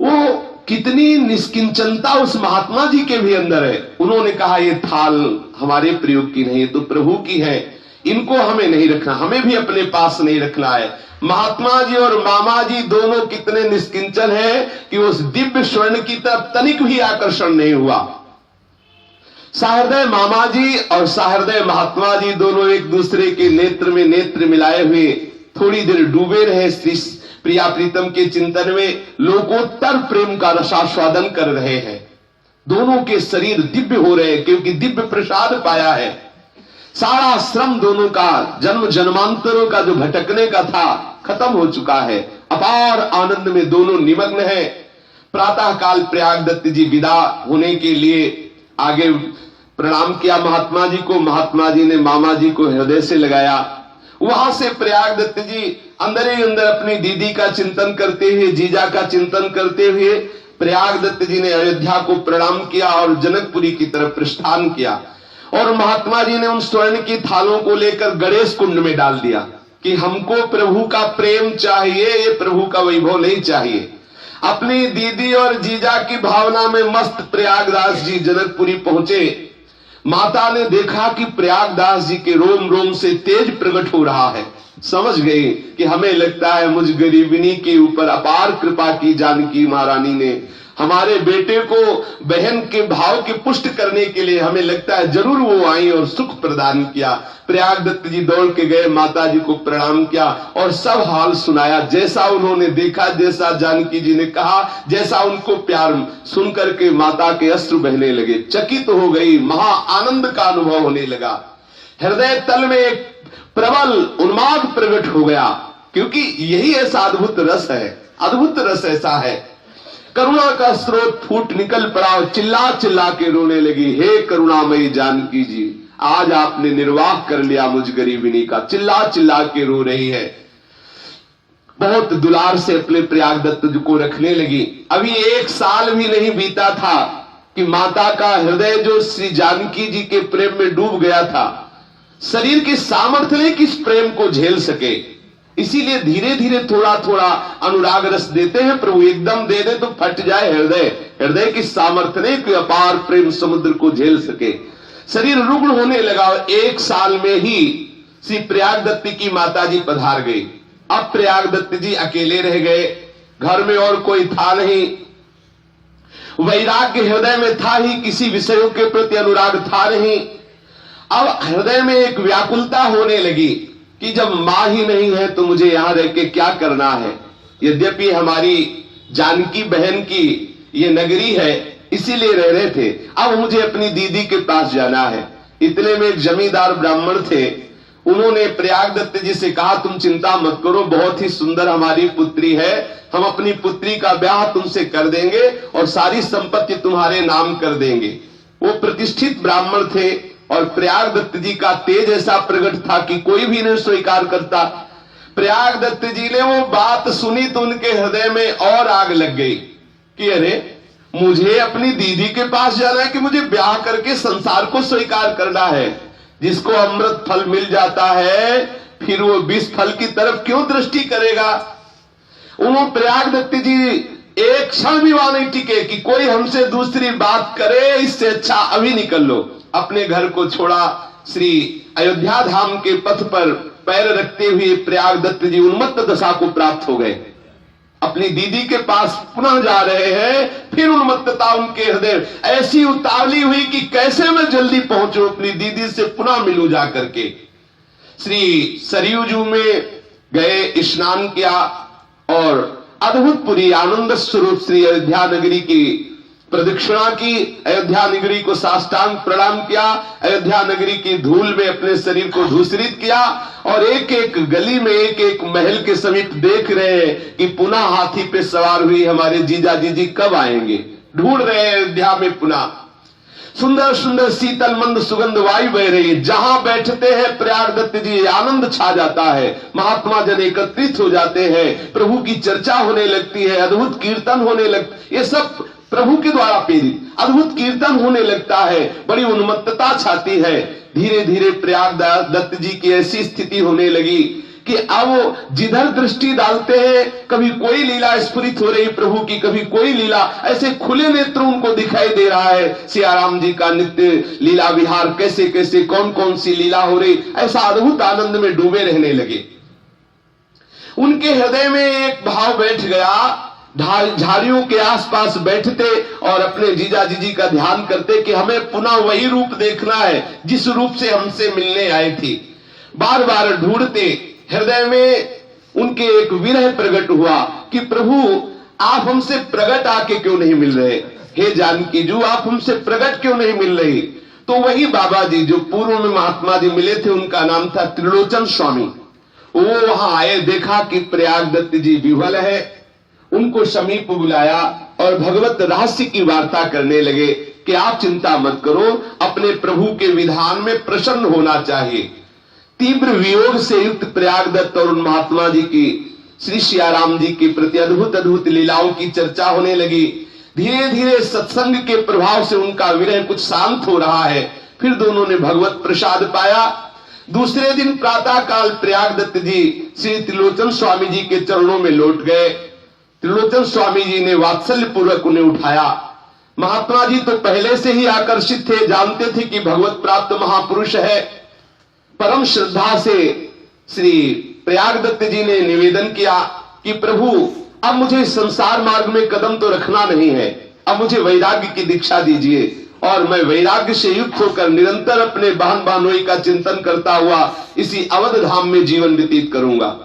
वो कितनी निष्किंचनता उस महात्मा जी के भी अंदर है। उन्होंने कहा, ये थाल हमारे प्रयोग की नहीं, तो प्रभु की है, इनको हमें नहीं रखना, हमें भी अपने पास नहीं रखना है। महात्मा जी और मामा जी दोनों कितने निष्किंचन हैं कि उस दिव्य स्वर्ण की तरफ तनिक भी आकर्षण नहीं हुआ। सहृदय मामा जी और सहृदय महात्मा जी दोनों एक दूसरे के नेत्र में नेत्र मिलाए हुए थोड़ी देर डूबे रहे श्री प्रिया प्रीतम के चिंतन में, लोकोत्तर प्रेम का रसास्वादन कर रहे हैं। दोनों के शरीर दिव्य हो रहे हैं क्योंकि दिव्य प्रसाद पाया है। सारा श्रम दोनों का, जन्म जन्मांतरों का जो भटकने का था, खत्म हो चुका है। अपार आनंद में दोनों निमग्न हैं। प्रातः काल प्रयागदत्त जी विदा होने के लिए आगे प्रणाम किया महात्मा जी को। महात्मा जी ने मामा जी को हृदय से लगाया। वहां से प्रयागदत्त जी अंदर ही अंदर अपनी दीदी का चिंतन करते हुए, जीजा का चिंतन करते हुए प्रयागदत्त जी ने अयोध्या को प्रणाम किया और जनकपुरी की तरफ प्रस्थान किया। और महात्मा जी ने उन स्वर्ण की थालों को लेकर गणेश कुंड में डाल दिया कि हमको प्रभु का प्रेम चाहिए, ये प्रभु का वैभव नहीं चाहिए। अपनी दीदी और जीजा की भावना में मस्त प्रयागदास जी जनकपुरी पहुंचे। माता ने देखा कि प्रयागदास जी के रोम रोम से तेज प्रकट हो रहा है, समझ गई कि हमें लगता है मुझ गरीबिनी के ऊपर अपार कृपा की जानकी महारानी ने। हमारे बेटे को बहन के भाव के पुष्ट करने के लिए हमें लगता है जरूर वो आई और सुख प्रदान किया। प्रयाग दत्त जी दौड़ के गए, माता जी को प्रणाम किया और सब हाल सुनाया, जैसा उन्होंने देखा, जैसा जानकी जी ने कहा, जैसा उनको प्यार सुन करके माता के अश्रु बहने लगे। चकित हो गई, महा आनंद का अनुभव होने लगा। हृदय तल में एक प्रबल उन्माद प्रकट हो गया, क्योंकि यही ऐसा अद्भुत रस है। अद्भुत रस ऐसा है, करुणा का स्रोत फूट निकल पड़ा और चिल्ला चिल्ला के रोने लगी, हे करुणामयी जानकी जी, आज आपने निर्वाह कर लिया मुझ गरीबिनी का। चिल्ला चिल्ला के रो रही है, बहुत दुलार से अपने प्रयाग दत्त जी को रखने लगी। अभी 1 साल भी नहीं बीता था कि माता का हृदय जो श्री जानकी जी के प्रेम में डूब गया था, शरीर की सामर्थ्य नहीं कि इस प्रेम को झेल सके, इसीलिए धीरे धीरे थोड़ा थोड़ा अनुराग रस देते हैं प्रभु। एकदम दे दे तो फट जाए हृदय, हृदय की सामर्थ्य नहीं कि अपार प्रेम समुद्र को झेल सके। शरीर रुग्ण होने लगा और 1 साल में ही श्री प्रयाग दत्त की माता जी पधार गई। अब प्रयाग दत्त जी अकेले रह गए, घर में और कोई था नहीं। वैराग्य हृदय में था ही, किसी विषयों के प्रति अनुराग था नहीं। अब हृदय में एक व्याकुलता होने लगी कि जब मां ही नहीं है तो मुझे यहां रह के क्या करना है। यद्यपि हमारी जानकी बहन की ये नगरी है, इसीलिए रह रहे थे, अब मुझे अपनी दीदी के पास जाना है। इतने में एक जमींदार ब्राह्मण थे, उन्होंने प्रयाग दत्त जी से कहा, तुम चिंता मत करो, बहुत ही सुंदर हमारी पुत्री है, हम अपनी पुत्री का ब्याह तुमसे कर देंगे और सारी संपत्ति तुम्हारे नाम कर देंगे। वो प्रतिष्ठित ब्राह्मण थे और प्रयाग दत्त जी का तेज ऐसा प्रकट था कि कोई भी नहीं स्वीकार करता। प्रयाग दत्त जी ने वो बात सुनी तो उनके हृदय में और आग लग गई कि अरे, मुझे अपनी दीदी के पास जाना है कि मुझे ब्याह करके संसार को स्वीकार करना है। जिसको अमृत फल मिल जाता है फिर वो विष फल की तरफ क्यों दृष्टि करेगा। उन्होंने प्रयाग दत्त जी एक क्षण भी वहां नहीं टिके कि कोई हमसे दूसरी बात करे, इससे अच्छा अभी निकल लो। अपने घर को छोड़ा, श्री अयोध्या धाम के पथ पर पैर रखते हुए प्रयाग दत्त जी उन्मत्त दशा को प्राप्त हो गए। अपनी दीदी के पास पुनः जा रहे हैं, फिर उन्मत्तता उनके हृदय ऐसी उतावली हुई कि कैसे मैं जल्दी पहुंचूं, अपनी दीदी से पुनः मिलूं जा करके। श्री सरयूजू में गए, स्नान किया और अद्भुतपुरी आनंद स्वरूप श्री अयोध्या नगरी की प्रदक्षिणा की, अयोध्या नगरी को साष्टांग प्रणाम किया, अयोध्या नगरी की धूल में अपने शरीर को धूसरित किया और एक एक गली में, एक एक महल के समीप देख रहे हैं कि पुनः हाथी पे सवार हुई हमारे जीजा जीजी कब आएंगे। ढूंढ रहे हैं अयोध्या में पुनः। सुंदर सुंदर शीतल मंद सुगंध वायु बह रही है, जहां बैठते हैं प्रयाग दत्त जी आनंद छा जाता है। महात्मा जन एकत्रित हो जाते हैं, प्रभु की चर्चा होने लगती है, अद्भुत कीर्तन होने लगती, ये सब प्रभु के द्वारा प्रेरित अद्भुत कीर्तन होने लगता है, बड़ी उन्मत्तता छाती है। धीरे धीरे प्रयाग दत्त जी की ऐसी स्थिति होने लगी कि अब जिधर दृष्टि डालते हैं, कभी कोई लीला स्फुरित हो रही प्रभु की, कभी कोई लीला, ऐसे खुले नेत्र उनको दिखाई दे रहा है। सियाराम जी का नित्य लीला विहार, कैसे कैसे कौन कौन सी लीला हो रही, ऐसा अद्भुत आनंद में डूबे रहने लगे। उनके हृदय में एक भाव बैठ गया, झाड़ियों के आसपास बैठते और अपने जीजा जीजी का ध्यान करते कि हमें पुनः वही रूप देखना है जिस रूप से हमसे मिलने आई थी। बार बार ढूंढते, हृदय में उनके एक विरह प्रकट हुआ कि प्रभु आप हमसे प्रकट आके क्यों नहीं मिल रहे, हे जानकी जू आप हमसे प्रकट क्यों नहीं मिल रही। तो वही बाबा जी जो पूर्व में महात्मा जी मिले थे, उनका नाम था त्रिलोचन स्वामी, वो वहां आए, देखा कि प्रयाग दत्त जी विह्वल है, उनको समीप बुलाया और भगवत रहस्य की वार्ता करने लगे कि आप चिंता मत करो, अपने प्रभु के विधान में प्रसन्न होना चाहिए। तीव्र वियोग से युक्त प्रयाग दत्त और उन महात्मा जी की श्री सियाराम जी के प्रति अद्भुत अद्भुत लीलाओं की चर्चा होने लगी। धीरे धीरे सत्संग के प्रभाव से उनका विरह कुछ शांत हो रहा है। फिर दोनों ने भगवत प्रसाद पाया। दूसरे दिन प्रातः काल प्रयाग दत्त जी श्री त्रिलोचन स्वामी जी के चरणों में लौट गए। त्रिलोचन स्वामी जी ने वात्सल्य पूर्वक उन्हें उठाया। महात्मा जी तो पहले से ही आकर्षित थे, जानते थे कि भगवत प्राप्त महापुरुष है। परम श्रद्धा से श्री प्रयागदत्त जी ने निवेदन किया कि प्रभु अब मुझे संसार मार्ग में कदम तो रखना नहीं है, अब मुझे वैराग्य की दीक्षा दीजिए और मैं वैराग्य से युक्त होकर निरंतर अपने बहन बहनोई का चिंतन करता हुआ इसी अवध धाम में जीवन व्यतीत करूंगा।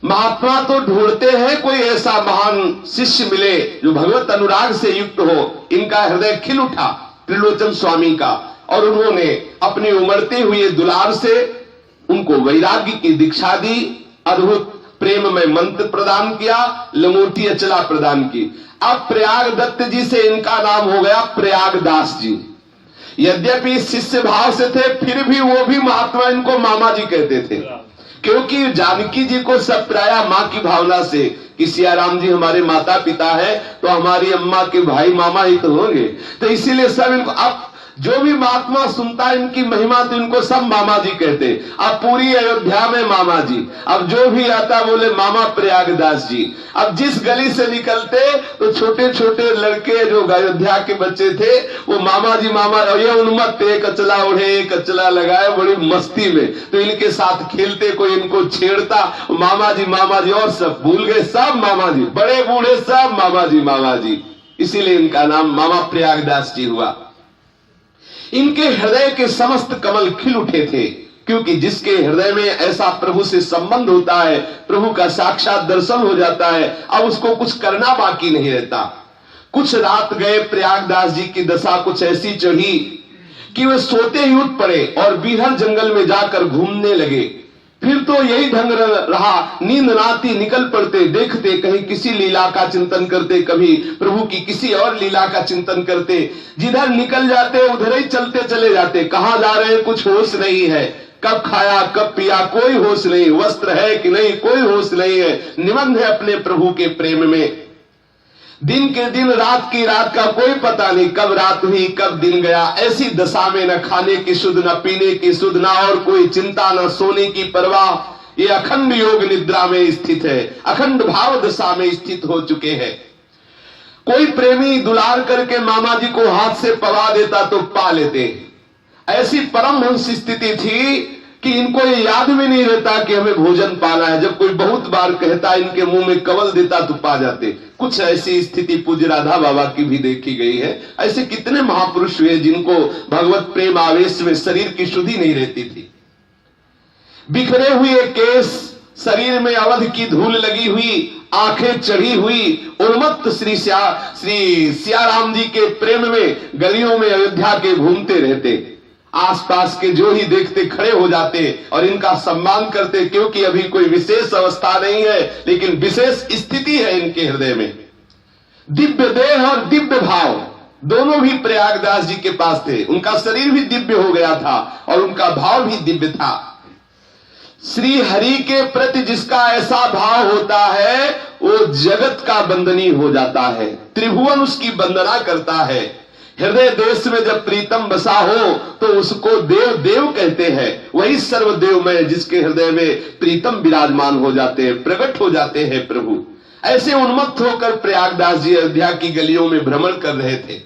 महात्मा तो ढूंढते हैं कोई ऐसा महान शिष्य मिले जो भगवत अनुराग से युक्त हो। इनका हृदय खिल उठा त्रिलोचन स्वामी का, और उन्होंने अपने उमड़ते हुए दुलार से उनको वैराग्य की दीक्षा दी, अद्भुत प्रेम में मंत्र प्रदान किया, लंगोटी अचला प्रदान की। अब प्रयागदत्त जी से इनका नाम हो गया प्रयागदास जी। यद्यपि शिष्य भाव से थे, फिर भी वो भी महात्मा इनको मामा जी कहते थे, क्योंकि जानकी जी को सब प्राया माँ की भावना से कि सियाराम जी हमारे माता पिता है तो हमारी अम्मा के भाई मामा ही तो होंगे, तो इसीलिए सब इनको, अब जो भी महात्मा सुनता है इनकी महिमा तो इनको सब मामा जी कहते। अब पूरी अयोध्या में मामा जी, अब जो भी आता बोले मामा प्रयागदास जी। अब जिस गली से निकलते तो छोटे छोटे लड़के जो अयोध्या के बच्चे थे वो मामा जी मामा, और ये उन्मत्त एक अचला ओढ़े एक अचला लगाए बड़ी मस्ती में, तो इनके साथ खेलते, कोई इनको छेड़ता मामा जी, और सब भूल गए, सब मामा जी, बड़े बूढ़े सब मामा जी, इसीलिए इनका नाम मामा प्रयागदास जी हुआ। इनके हृदय के समस्त कमल खिल उठे थे, क्योंकि जिसके हृदय में ऐसा प्रभु से संबंध होता है, प्रभु का साक्षात दर्शन हो जाता है, अब उसको कुछ करना बाकी नहीं रहता। कुछ रात गए, प्रयागदास जी की दशा कुछ ऐसी चढ़ी कि वे सोते ही उठ पड़े और बीहर जंगल में जाकर घूमने लगे। फिर तो यही ढंग रहा, नींद नाती निकल पड़ते, देखते कहीं किसी लीला का चिंतन करते, कभी प्रभु की किसी और लीला का चिंतन करते, जिधर निकल जाते उधर ही चलते चले जाते, कहां जा रहे हैं कुछ होश नहीं है, कब खाया कब पिया कोई होश नहीं, वस्त्र है कि नहीं कोई होश नहीं है, निमग्न है अपने प्रभु के प्रेम में। दिन के दिन रात की रात का कोई पता नहीं, कब रात हुई कब दिन गया। ऐसी दशा में न खाने की सुध, न पीने की सुध, न और कोई चिंता, न सोने की परवाह, ये अखंड योग निद्रा में स्थित है, अखंड भाव दशा में स्थित हो चुके हैं। कोई प्रेमी दुलार करके मामा जी को हाथ से पवा देता तो पा लेते। ऐसी परमहंस स्थिति थी कि इनको ये याद भी नहीं रहता कि हमें भोजन पाना है, जब कोई बहुत बार कहता इनके मुंह में कवल देता तो पा जाते। कुछ ऐसी स्थिति पूज्य राधा बाबा की भी देखी गई है। ऐसे कितने महापुरुष हुए जिनको भगवत प्रेम आवेश में शरीर की शुद्धि नहीं रहती थी। बिखरे हुए केस, शरीर में अवध की धूल लगी हुई, आंखें चढ़ी हुई, उन्मत्त श्री सियाराम जी के प्रेम में गलियों में अयोध्या के घूमते रहते। आसपास के जो ही देखते खड़े हो जाते और इनका सम्मान करते, क्योंकि अभी कोई विशेष अवस्था नहीं है, लेकिन विशेष स्थिति है इनके हृदय में। दिव्य देह और दिव्य भाव दोनों भी प्रयागदास जी के पास थे। उनका शरीर भी दिव्य हो गया था और उनका भाव भी दिव्य था। श्री हरि के प्रति जिसका ऐसा भाव होता है वो जगत का बंदनी हो जाता है, त्रिभुवन उसकी वंदना करता है। हृदय देश में जब प्रीतम बसा हो तो उसको देव देव कहते हैं। वही सर्वदेव में जिसके हृदय में प्रीतम विराजमान हो जाते हैं, प्रकट हो जाते हैं प्रभु। ऐसे उन्मत्त होकर प्रयागदास जी अयोध्या की गलियों में भ्रमण कर रहे थे।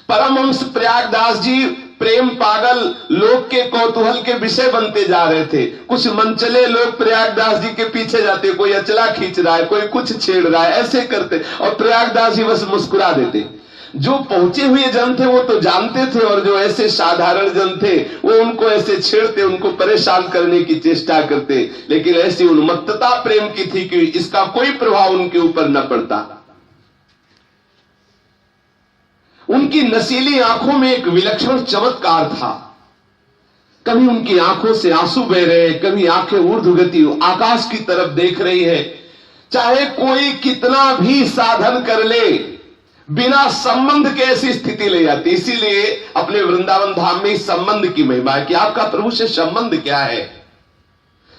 परमहंस प्रयागदास जी प्रेम पागल लोग के कौतूहल के विषय बनते जा रहे थे। कुछ मनचले लोग प्रयागदास जी के पीछे जाते, कोई अचला खींच रहा है, कोई कुछ छेड़ रहा है, ऐसे करते, और प्रयागदास जी बस मुस्कुरा देते। जो पहुंचे हुए जन थे वो तो जानते थे, और जो ऐसे साधारण जन थे वो उनको ऐसे छेड़ते, उनको परेशान करने की चेष्टा करते। लेकिन ऐसी उन्मत्तता प्रेम की थी कि इसका कोई प्रभाव उनके ऊपर न पड़ता। उनकी नशीली आंखों में एक विलक्षण चमत्कार था। कभी उनकी आंखों से आंसू बह रहे, कभी आंखें ऊर्ध्वगति आकाश की तरफ देख रही है। चाहे कोई कितना भी साधन कर ले, बिना संबंध के ऐसी स्थिति ले जाती। इसीलिए अपने वृंदावन धाम में इस संबंध की महिमा है कि आपका प्रभु से संबंध क्या है।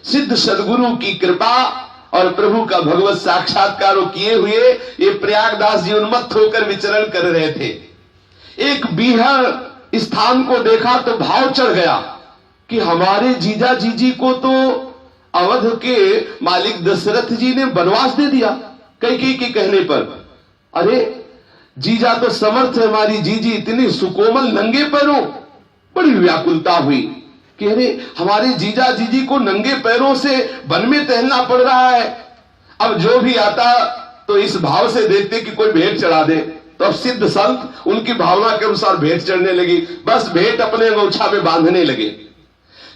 सिद्ध सदगुरु की कृपा और प्रभु का भगवत साक्षात्कार किए हुए ये प्रयागदास जी उन्मत्त होकर विचरण कर रहे थे। एक बीहर स्थान को देखा तो भाव चढ़ गया कि हमारे जीजा जीजी को तो अवध के मालिक दशरथ जी ने वनवास दे दिया कैकेयी के कहने पर। अरे जीजा तो समर्थ है, हमारी जीजी इतनी सुकोमल नंगे पैरों। बड़ी व्याकुलता हुई कि अरे हमारे जीजा जीजी को नंगे पैरों से वन में टहलना पड़ रहा है। अब जो भी आता तो इस भाव से देखते कि कोई भेंट चढ़ा दे, तो अब सिद्ध संत उनकी भावना के अनुसार भेंट चढ़ने लगी, बस भेंट अपने अंगोछा में बांधने लगे।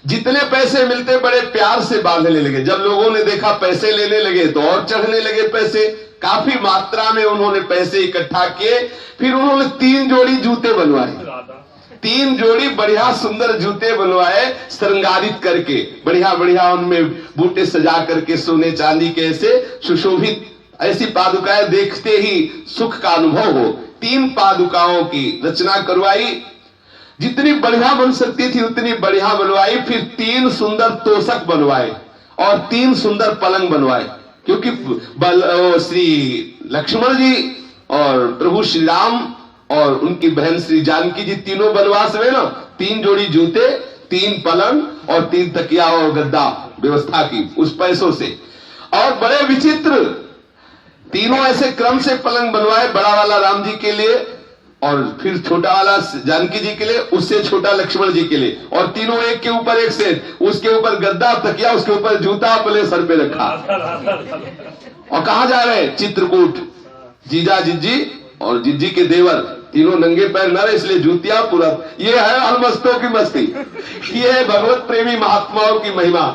जितने पैसे मिलते बड़े प्यार से बांधने लगे। जब लोगों ने देखा पैसे लेने लगे तो और चढ़ने लगे पैसे। काफी मात्रा में उन्होंने पैसे इकट्ठा किए। फिर उन्होंने 3 जोड़ी जूते बनवाए, 3 जोड़ी बढ़िया सुंदर जूते बनवाए, श्रृंगारित करके बढ़िया बढ़िया उनमें बूटे सजा करके सोने चांदी के ऐसे सुशोभित ऐसी पादुकाएं देखते ही सुख का अनुभव हो। 3 पादुकाओं की रचना करवाई, जितनी बढ़िया बन सकती थी उतनी बढ़िया बनवाई। फिर 3 सुंदर तोषक बनवाए और 3 सुंदर पलंग बनवाए, क्योंकि श्री लक्ष्मण जी और प्रभु श्री राम और उनकी बहन श्री जानकी जी तीनों वनवास में ना 3 जोड़ी जूते, 3 पलंग और 3 तकिया और गद्दा व्यवस्था की उस पैसों से। और बड़े विचित्र तीनों ऐसे क्रम से पलंग बनवाए, बड़ा वाला राम जी के लिए और फिर छोटा वाला जानकी जी के लिए, उससे छोटा लक्ष्मण जी के लिए, और तीनों एक के ऊपर एक सेट, उसके ऊपर गद्दा तकिया, उसके ऊपर जूता अपने सर पे रखा। और कहां जा रहे हैं? चित्रकूट। जीजा जिज्जी और जिज्जी के देवर तीनों नंगे पैर न रहे, इसलिए जूतियां पूरा। ये है अलमस्तों की मस्ती, ये है भगवत प्रेमी महात्माओं की महिमा।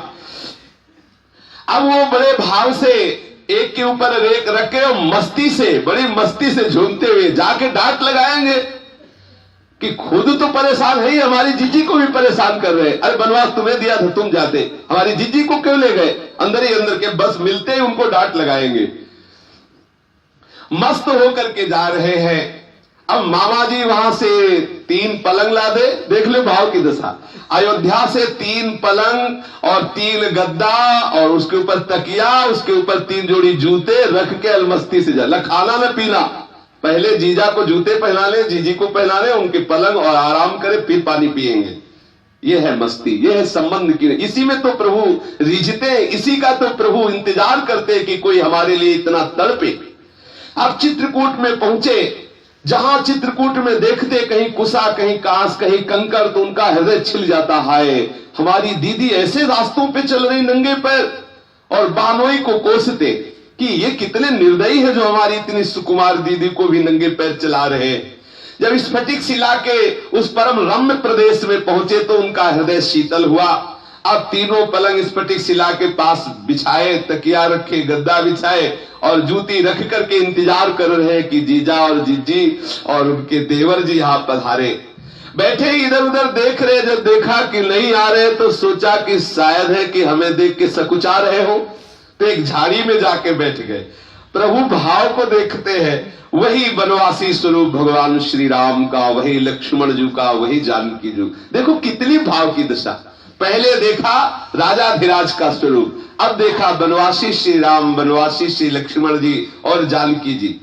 अब वो बड़े भाव से एक के ऊपर एक रखे और मस्ती से, बड़ी मस्ती से झूमते हुए जाके डांट लगाएंगे कि खुद तो परेशान है ही, हमारी जीजी को भी परेशान कर रहे। अरे बनवास तुम्हें दिया था, तुम जाते, हमारी जीजी को क्यों ले गए? अंदर ही अंदर के बस मिलते ही उनको डांट लगाएंगे। मस्त होकर के जा रहे हैं। अब मामा जी वहां से 3 पलंग ला दे, देख लो भाव की दशा। अयोध्या से 3 पलंग और 3 गद्दा और उसके ऊपर तकिया, उसके ऊपर 3 जोड़ी जूते रख के अलमस्ती से जा। खाना न पीना, पहले जीजा को जूते पहना ले, जीजी को पहना ले, उनके पलंग और आराम करे, फिर पानी पिएंगे। ये है मस्ती, ये है संबंध की। इसी में तो प्रभु रिझते, इसी का तो प्रभु इंतजार करते कि कोई हमारे लिए इतना तड़पे। अब चित्रकूट में पहुंचे, जहां चित्रकूट में देखते कहीं कुसा, कहीं कांस, कहीं कंकर, तो उनका हृदय छिल जाता। हाय, हमारी दीदी ऐसे रास्तों पे चल रही नंगे पैर, और बानोई को कोसते कि ये कितने निर्दयी है जो हमारी इतनी सुकुमार दीदी को भी नंगे पैर चला रहे हैं। जब स्फटिक शिला के उस परम रम्य प्रदेश में पहुंचे तो उनका हृदय शीतल हुआ। अब तीनों पलंग स्फटिक शिला के पास बिछाए, तकिया रखे, गद्दा बिछाए और जूती रख करके इंतजार कर रहे हैं कि जीजा और जीजी और उनके देवर जी यहां पधारे। बैठे इधर उधर देख रहे, जब देखा कि नहीं आ रहे तो सोचा कि शायद है कि हमें देख के सकुचा रहे हो, तो एक झाड़ी में जाके बैठ गए। प्रभु भाव को देखते हैं, वही वनवासी स्वरूप भगवान श्री राम का, वही लक्ष्मण जी का, वही जानकी जी। देखो कितनी भाव की दशा। पहले देखा राजाधिराज का स्वरूप, अब देखा वनवासी श्री राम, वनवासी श्री लक्ष्मण जी और जानकी जी।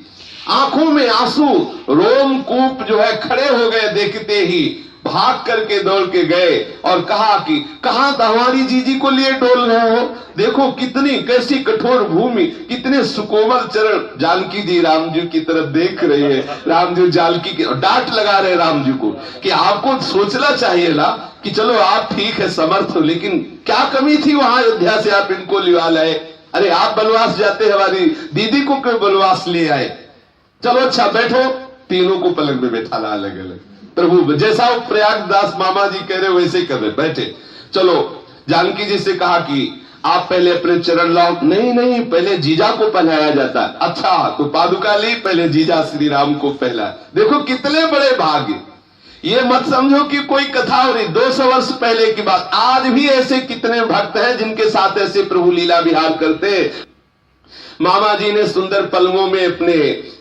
आंखों में आंसू, रोमकूप जो है खड़े हो गए देखते ही। भाग करके दौड़ के गए और कहा कि कहां हमारी जीजी को लिए डोल रहे हो? देखो कितनी कैसी कठोर भूमि, कितने सुकोमल चरण। जानकी जी राम जी की तरफ देख रही है, राम जी जानकी की डांट लगा रहे राम जी को कि आपको सोचना चाहिए ना कि चलो आप ठीक है, समर्थ हो, लेकिन क्या कमी थी वहां अयोध्या से आप इनको लिवा लाए? अरे आप वनवास जाते, हमारी दीदी को क्यों वनवास ले आए? चलो अच्छा बैठो, तीनों को पलंग में बैठा ला अलग अलग। प्रभु जैसा वो प्रयागदास मामा जी कह रहे वैसे कर रहे, बैठे। चलो जानकी जी से कहा कि आप पहले अपने चरण लाओ। नहीं नहीं, पहले जीजा को पहनाया जाता है। अच्छा, तो पादुका ली, पहले जीजा श्री राम को पहला। देखो कितने बड़े भाग्य। ये मत समझो कि कोई कथा हो रही, 200 वर्ष पहले की बात। आज भी ऐसे कितने भक्त हैं जिनके साथ ऐसे प्रभु लीला विहार करते। मामा जी ने सुंदर पलंगों में अपने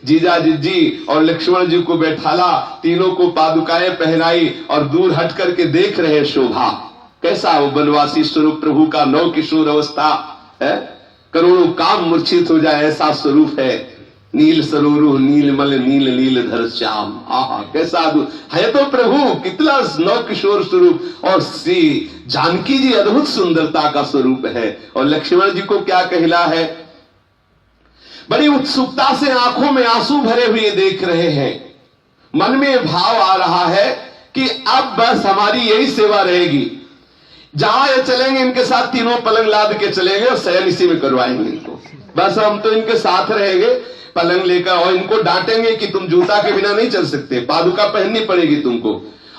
जीजा जिज्जी और लक्ष्मण जी को बैठाला, तीनों को पादुकाएं पहनाई और दूर हट करके देख रहे शोभा। कैसा वो वनवासी स्वरूप प्रभु का, नव किशोर अवस्था है, करोड़ों काम मूर्छित हो जाए ऐसा स्वरूप है। नील सरोरु नीलमल नील नीलधर श्याम, आहा कैसा है तो प्रभु, कितना नव किशोर स्वरूप। और श्री जानकी जी अद्भुत सुंदरता का स्वरूप है। और लक्ष्मण जी को क्या कहला है, बड़ी उत्सुकता से आंखों में आंसू भरे हुए देख रहे हैं। मन में भाव आ रहा है कि अब बस हमारी यही सेवा रहेगी। जहां ये चलेंगे इनके साथ तीनों पलंग लाद के चलेंगे और शयन इसी में करवाएंगे इनको। बस हम तो इनके साथ रहेंगे पलंग लेकर, और इनको डांटेंगे कि तुम जूता के बिना नहीं चल सकते, पादुका पहननी पड़ेगी तुमको,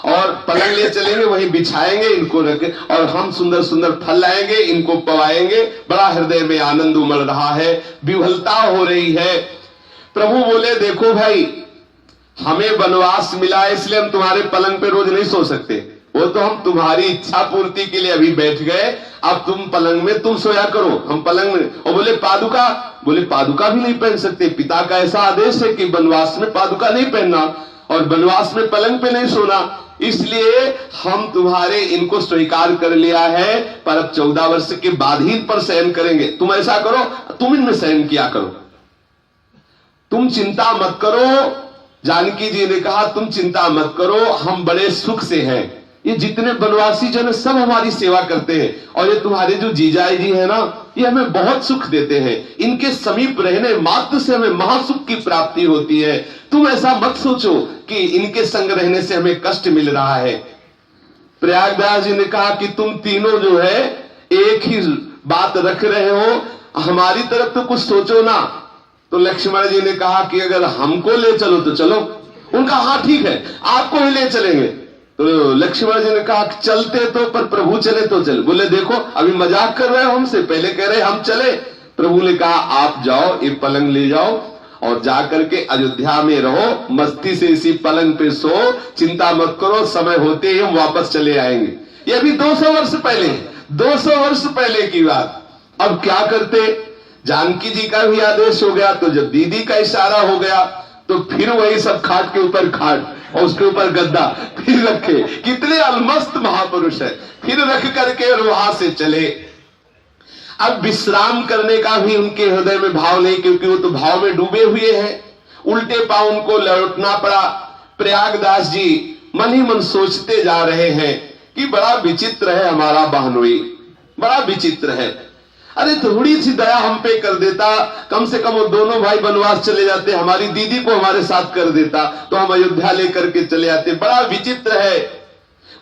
और पलंग ले चलेंगे वहीं बिछाएंगे इनको रखे, और हम सुंदर सुंदर फल लाएंगे इनको पवाएंगे। बड़ा हृदय में आनंद उमड़ रहा है, विह्वलता हो रही है। प्रभु बोले देखो भाई, हमें वनवास मिला है इसलिए हम तुम्हारे पलंग पे रोज नहीं सो सकते, वो तो हम तुम्हारी इच्छा पूर्ति के लिए अभी बैठ गए, अब तुम पलंग में तुम सोया करो, हम पलंग में। और बोले पादुका, बोले पादुका भी नहीं पहन सकते, पिता का ऐसा आदेश है कि वनवास में पादुका नहीं पहनना और वनवास में पलंग पे नहीं सोना, इसलिए हम तुम्हारे इनको स्वीकार कर लिया है, पर अब 14 वर्ष के बाद ही इन पर शयन करेंगे। तुम ऐसा करो, तुम इनमें शयन किया करो, तुम चिंता मत करो। जानकी जी ने कहा तुम चिंता मत करो, हम बड़े सुख से हैं, ये जितने वनवासी जन सब हमारी सेवा करते हैं, और ये तुम्हारे जो जीजाई जी है ना, ये हमें बहुत सुख देते हैं, इनके समीप रहने मात्र से हमें महासुख की प्राप्ति होती है। तुम ऐसा मत सोचो कि इनके संग रहने से हमें कष्ट मिल रहा है। प्रयागदास जी ने कहा कि तुम तीनों जो है एक ही बात रख रहे हो, हमारी तरफ तो कुछ सोचो ना। तो लक्ष्मण जी ने कहा कि अगर हमको ले चलो तो चलो। उनका हाँ ठीक है, आपको ही ले चलेंगे। तो लक्ष्मण जी ने कहा चलते तो, पर प्रभु चले तो चले। बोले देखो अभी मजाक कर रहे हो हमसे, पहले कह रहे हम चले। प्रभु ने कहा आप जाओ, ये पलंग ले जाओ और जाकर के अयोध्या में रहो, मस्ती से इसी पलंग पे सो, चिंता मत करो, समय होते ही हम वापस चले आएंगे। ये अभी 200 वर्ष पहले, 200 वर्ष पहले की बात। अब क्या करते, जानकी जी का भी आदेश हो गया, तो जब दीदी का इशारा हो गया तो फिर वही सब खाट के ऊपर खाट और उसके ऊपर गद्दा फिर रखे। कितने अलमस्त महापुरुष है। फिर रख करके और वहां से चले। अब विश्राम करने का भी उनके हृदय में भाव नहीं, क्योंकि वो तो भाव में डूबे हुए हैं। उल्टे पांव उनको लौटना पड़ा। प्रयागदास जी मन ही मन सोचते जा रहे हैं कि बड़ा विचित्र है हमारा बहनोई, बड़ा विचित्र है। अरे थोड़ी सी दया हम पे कर देता, कम से कम वो दोनों भाई वनवास चले जाते, हमारी दीदी को हमारे साथ कर देता तो हम अयोध्या लेकर के चले आते। बड़ा विचित्र है,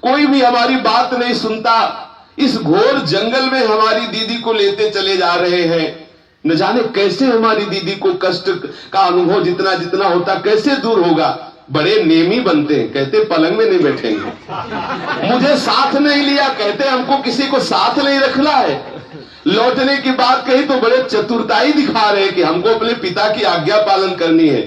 कोई भी हमारी बात नहीं सुनता। इस घोर जंगल में हमारी दीदी को लेते चले जा रहे हैं। न जाने कैसे हमारी दीदी को कष्ट का अनुभव जितना जितना होता कैसे दूर होगा। बड़े नेमी बनते हैं, कहते पलंग में नहीं बैठेंगे। मुझे साथ नहीं लिया, कहते हमको किसी को साथ नहीं रखना है। लौटने की बात कही तो बड़े चतुरताई दिखा रहे कि हमको अपने पिता की आज्ञा पालन करनी है।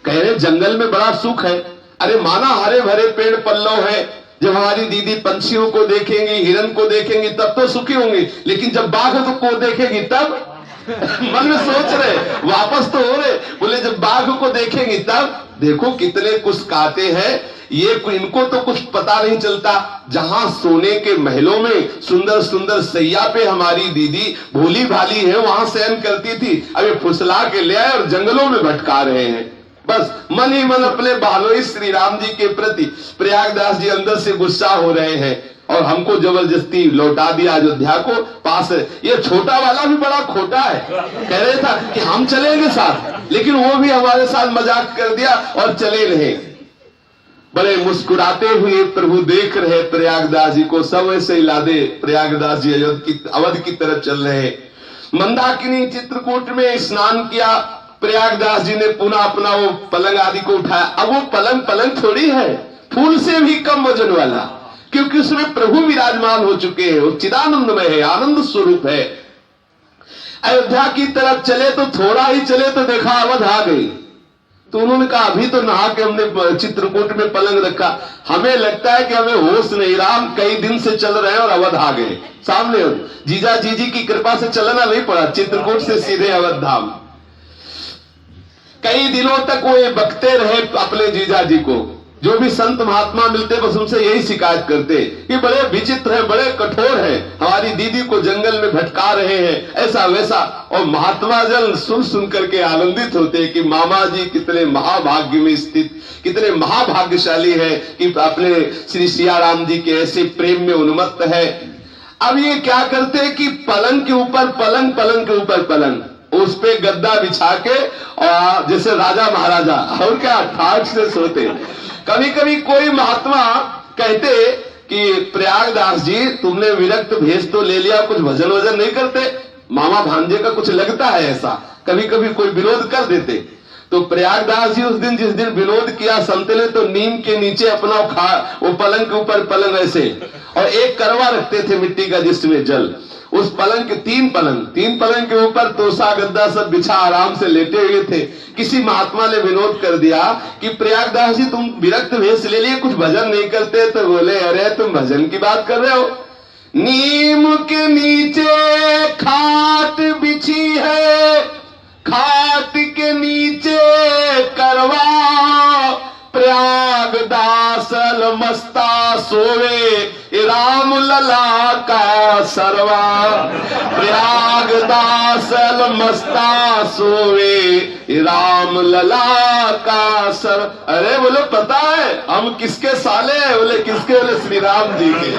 कह रहे जंगल में बड़ा सुख है। अरे माना हरे भरे पेड़ पल्लव है, जब हमारी दीदी पंछियों को देखेंगी, हिरन को देखेंगी तब तो सुखी होंगी, लेकिन जब बाघ को देखेगी तब मन में सोच रहे, वापस तो हो रहे। बोले जब बाघ को देखेंगी तब। देखो कितने कुछ काते हैं ये, इनको तो कुछ पता नहीं चलता। जहां सोने के महलों में सुंदर सुंदर सैया पे हमारी दीदी भोली भाली है, वहां शयन करती थी, अभी फुसला के ले आए और जंगलों में भटका रहे हैं। बस मन ही मन अपने भालोई श्री राम जी के प्रति प्रयागदास जी अंदर से गुस्सा हो रहे हैं और हमको जबरदस्ती लौटा दिया अयोध्या को पास। ये छोटा वाला भी बड़ा खोटा है, कह रहे था कि हम चलेंगे साथ, लेकिन वो भी हमारे साथ मजाक कर दिया और चले रहे। बड़े मुस्कुराते हुए प्रभु देख रहे प्रयागदास जी को, सब ऐसे ही लादे प्रयागदास जी अवध की तरफ चल रहे। मंदाकिनी चित्रकूट में स्नान किया प्रयागदास जी ने, पुनः अपना वो पलंग आदि को उठाया। अब वो पलंग थोड़ी है, फूल से भी कम वजन वाला, क्योंकि उसमें प्रभु विराजमान हो चुके हैं, वो चिदानंदमय है, आनंद स्वरूप है। अयोध्या की तरफ चले तो थोड़ा ही चले तो देखा अवध आ गई। तो उन्होंने कहा अभी तो नहा के हमने चित्रकूट में पलंग रखा, हमें लगता है कि हमें होश नहीं रहा, हम कई दिन से चल रहे हैं और अवध आ गए सामने। जीजा जीजी की कृपा से चलना नहीं पड़ा, चित्रकूट से सीधे अवध धाम। कई दिनों तक वो ये बकते रहे अपने जीजा जी को। जो भी संत महात्मा मिलते बस उनसे यही शिकायत करते कि बड़े विचित्र है, बड़े कठोर है, हमारी दीदी को जंगल में भटका रहे हैं, ऐसा वैसा। और महात्मा जन सुन सुन करके आनंदित होते कि मामा जी कितने महाभाग्य में स्थित, कितने महाभाग्यशाली है कि अपने श्री सिया राम जी के ऐसे प्रेम में उन्मत्त है। अब ये क्या करते कि पलंग के ऊपर पलंग, पलंग के ऊपर पलंग, उस पे गद्दा बिछा के और जैसे राजा महाराजा और क्या ठाठ से सोते। कभी कभी कोई महात्मा कहते कि प्रयागदास जी तुमने विरक्त भेष तो ले लिया, कुछ भजन वजन नहीं करते? मामा भांजे का कुछ लगता है ऐसा, कभी कभी कोई विरोध कर देते। तो प्रयागदास जी उस दिन जिस दिन विरोध किया संत ने, तो नीम के नीचे अपना वो पलंग के ऊपर पलंग ऐसे, और एक करवा रखते थे मिट्टी का जिसमें जल, उस पलंग के तीन पलंग के ऊपर तोसा गद्दा सब बिछा आराम से लेटे हुए थे। किसी महात्मा ने विनोद कर दिया कि प्रयागदास जी तुम विरक्त भेष ले लिए, कुछ भजन नहीं करते? तो बोले अरे तुम भजन की बात कर रहे हो, नीम के नीचे खाट बिछी है, खाट के नीचे करवा, प्रयागदासल मस्ता सोवे, राम लला का सरवा, प्रयागदासल मस्ता सोवे, राम लला का सर। अरे बोले पता है हम किसके साले हैं? बोले किसके? बोले श्री राम जी के।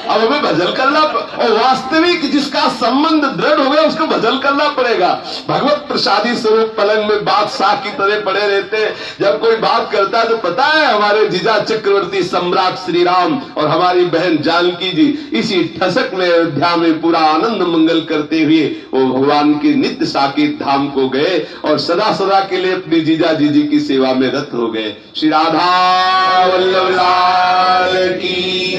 अब हमें भजन करना, और वास्तविक जिसका संबंध दृढ़ हो गया उसको भजन करना पड़ेगा। भगवत प्रसादी स्वरूप पलंग में बादशाह की तरह पड़े रहते। जब कोई बात करता है तो पता है हमारे जीजा चक्रवर्ती सम्राट श्री राम और हमारी बहन जानकी जी इसी ठसक में अयोध्या में पूरा आनंद मंगल करते हुए वो भगवान के नित्य साकेत धाम को गए और सदा सदा के लिए अपनी जीजा जी की सेवा में रत हो गए। श्री राधा वल्लभ लाल की।